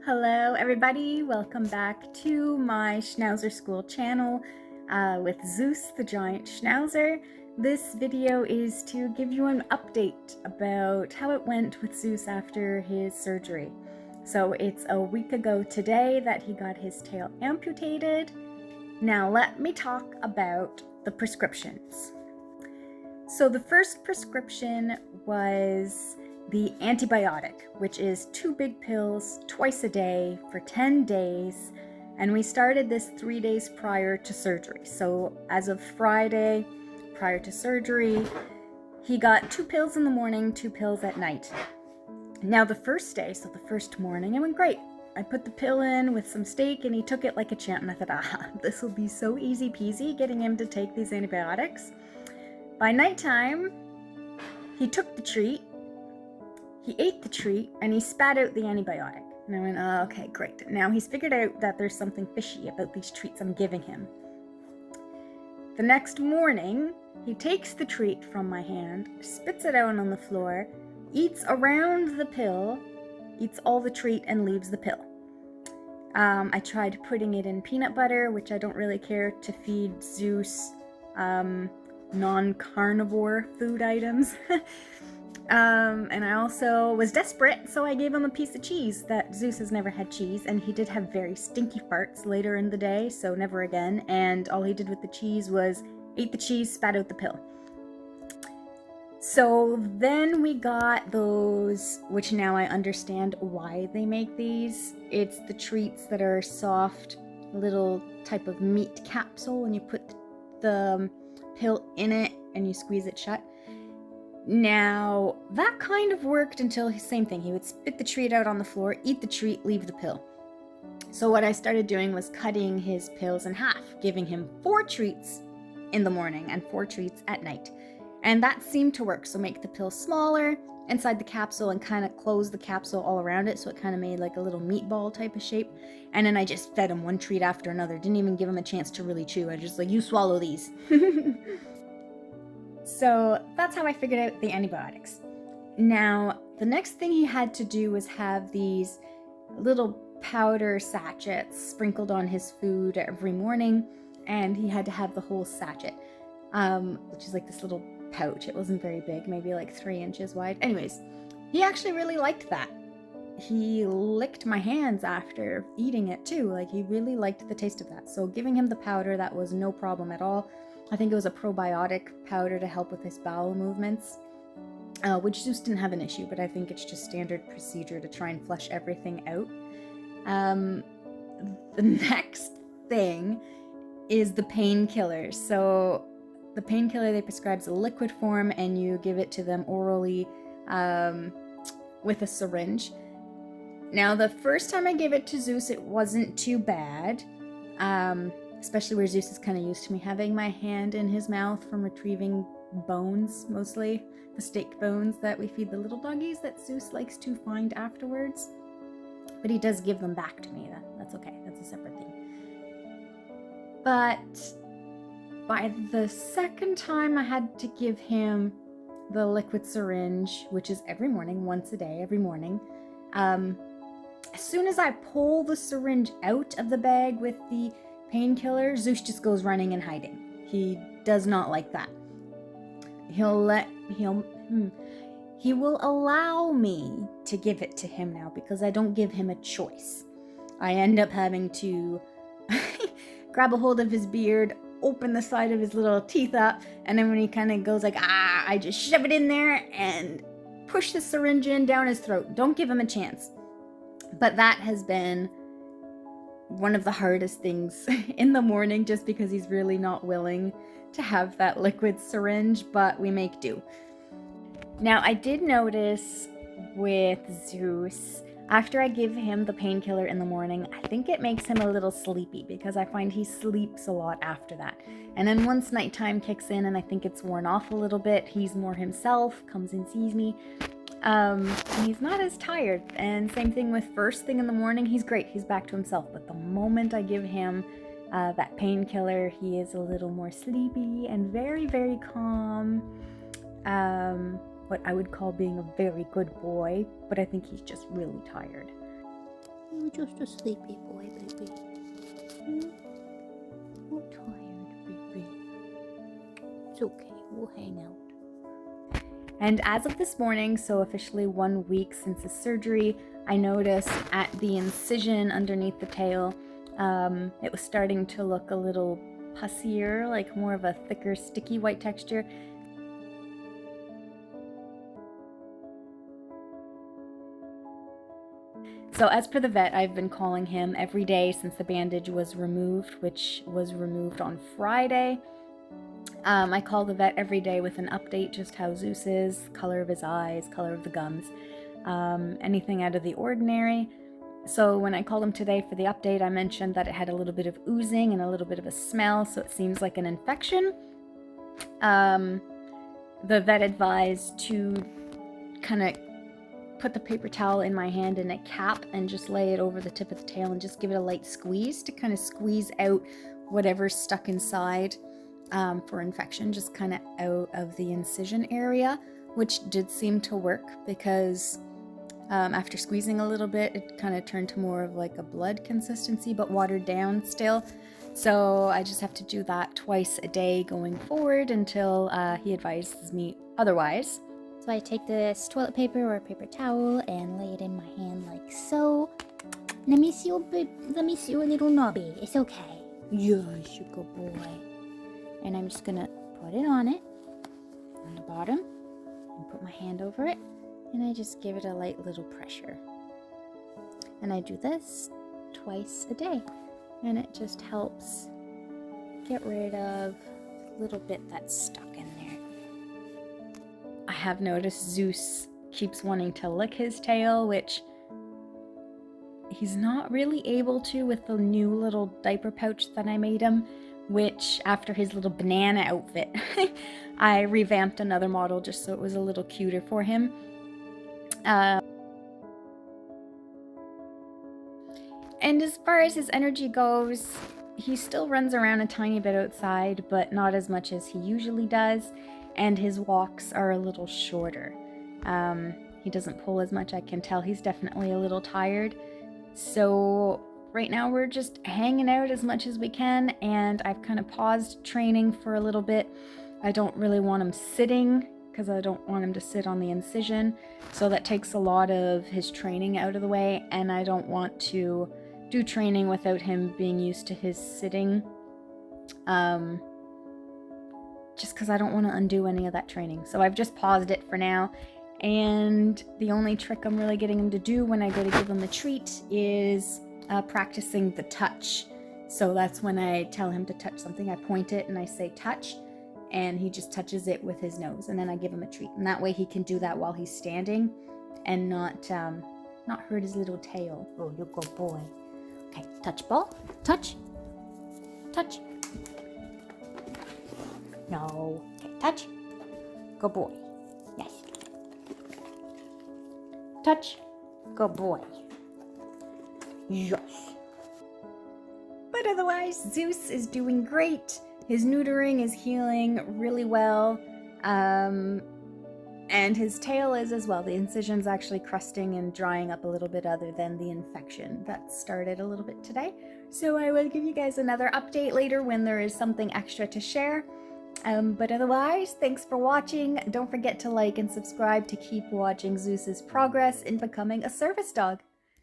Hello everybody, welcome back to my Schnauzer School channel with Zeus the Giant Schnauzer. This video is to give you an update about how it went with Zeus after his surgery. So it's a week ago today that he got his tail amputated. Now let me talk about the prescriptions. So the first prescription was the antibiotic, which is 2 big pills twice a day for 10 days. And we started this 3 days prior to surgery. So as of Friday, prior to surgery, he got 2 pills in the morning, 2 pills at night. Now the first day, so the first morning, it went great. I put the pill in with some steak and he took it like a champ. And I thought, this will be so easy peasy getting him to take these antibiotics. By nighttime, he took the treat. He ate the treat and he spat out the antibiotic. And I went, oh, okay, great. Now he's figured out that there's something fishy about these treats I'm giving him. The next morning, he takes the treat from my hand, spits it out on the floor, eats around the pill, eats all the treat and leaves the pill. I tried putting it in peanut butter, which I don't really care to feed Zeus non-carnivore food items. And I also was desperate, so I gave him a piece of cheese that Zeus has never had cheese, and he did have very stinky farts later in the day, so never again. And all he did with the cheese was ate the cheese, spat out the pill. So then we got those, which now I understand why they make these. It's the treats that are soft, little type of meat capsule, and you put the pill in it and you squeeze it shut. Now, that kind of worked until same thing. He would spit the treat out on the floor, eat the treat, leave the pill. So what I started doing was cutting his pills in half, giving him 4 treats in the morning and 4 treats at night. And that seemed to work. So make the pill smaller inside the capsule and kind of close the capsule all around it, so it kind of made like a little meatball type of shape. And then I just fed him one treat after another. Didn't even give him a chance to really chew. I just like, you swallow these. So that's how I figured out the antibiotics. Now, the next thing he had to do was have these little powder sachets sprinkled on his food every morning, and he had to have the whole sachet, which is like this little pouch. It wasn't very big, maybe like 3 inches wide. Anyways, he actually really liked that. He licked my hands after eating it too. Like, he really liked the taste of that. So giving him the powder, that was no problem at all. I think it was a probiotic powder to help with his bowel movements, which Zeus didn't have an issue, but I think it's just standard procedure to try and flush everything out. The next thing is the painkillers. So the painkiller they prescribe is a liquid form, and you give it to them orally with a syringe. Now, the first time I gave it to Zeus, it wasn't too bad. Especially where Zeus is kind of used to me having my hand in his mouth from retrieving bones, mostly the steak bones that we feed the little doggies that Zeus likes to find afterwards. But he does give them back to me. That's okay. That's a separate thing. But by the second time I had to give him the liquid syringe, which is every morning, once a day, every morning, as soon as I pull the syringe out of the bag with the painkiller, Zeus just goes running and hiding. He does not like that. He will allow me to give it to him now because I don't give him a choice. I end up having to grab a hold of his beard, open the side of his little teeth up, and then when he kind of goes like, I just shove it in there and push the syringe in down his throat. Don't give him a chance. But that has been one of the hardest things in the morning, just because he's really not willing to have that liquid syringe, but we make do. Now, I did notice with Zeus, after I give him the painkiller in the morning, I think it makes him a little sleepy, because I find he sleeps a lot after that. And then once nighttime kicks in and I think it's worn off a little bit, he's more himself, comes and sees me. He's not as tired, and same thing with first thing in the morning, he's great, he's back to himself, but the moment I give him that painkiller, he is a little more sleepy and very, very calm. What I would call being a very good boy, but I think he's just really tired. You're just a sleepy boy, baby. You're tired, baby. It's okay, we'll hang out. And as of this morning, so officially 1 week since the surgery, I noticed at the incision underneath the tail, it was starting to look a little pussier, like more of a thicker, sticky white texture. So as per the vet, I've been calling him every day since the bandage was removed, which was removed on Friday. I call the vet every day with an update, just how Zeus is, color of his eyes, color of the gums, anything out of the ordinary. So when I called him today for the update, I mentioned that it had a little bit of oozing and a little bit of a smell, so it seems like an infection. The vet advised to kind of put the paper towel in my hand in a cap and just lay it over the tip of the tail and just give it a light squeeze to kind of squeeze out whatever's stuck inside for infection, just kind of out of the incision area, which did seem to work because after squeezing a little bit, it kind of turned to more of like a blood consistency, but watered down still. So I just have to do that twice a day going forward until he advises me otherwise. So I take this toilet paper or paper towel and lay it in my hand like so. Let me see your little knobby. It's okay. Yes, you good boy. And I'm just gonna put it on the bottom, and put my hand over it, and I just give it a light little pressure. And I do this twice a day, and it just helps get rid of a little bit that's stuck in there. I have noticed Zeus keeps wanting to lick his tail, which he's not really able to with the new little diaper pouch that I made him, which after his little banana outfit, I revamped another model just so it was a little cuter for him. And as far as his energy goes, he still runs around a tiny bit outside, but not as much as he usually does, and his walks are a little shorter. He doesn't pull as much. I can tell he's definitely a little tired. So right now we're just hanging out as much as we can, and I've kind of paused training for a little bit. I don't really want him sitting because I don't want him to sit on the incision, so that takes a lot of his training out of the way, and I don't want to do training without him being used to his sitting, just because I don't want to undo any of that training. So I've just paused it for now, and the only trick I'm really getting him to do when I go to give him a treat is practicing the touch. So that's when I tell him to touch something, I point it and I say touch, and he just touches it with his nose, and then I give him a treat, and that way he can do that while he's standing and not hurt his little tail. Oh, you good boy. Okay, touch ball. Touch. Touch. No. Okay, touch. Good boy. Yes. Touch. Good boy. Yes. But otherwise, Zeus is doing great. His neutering is healing really well. And his tail is as well. The incision's actually crusting and drying up a little bit other than the infection that started a little bit today. So I will give you guys another update later when there is something extra to share. But otherwise, thanks for watching. Don't forget to like and subscribe to keep watching Zeus's progress in becoming a service dog.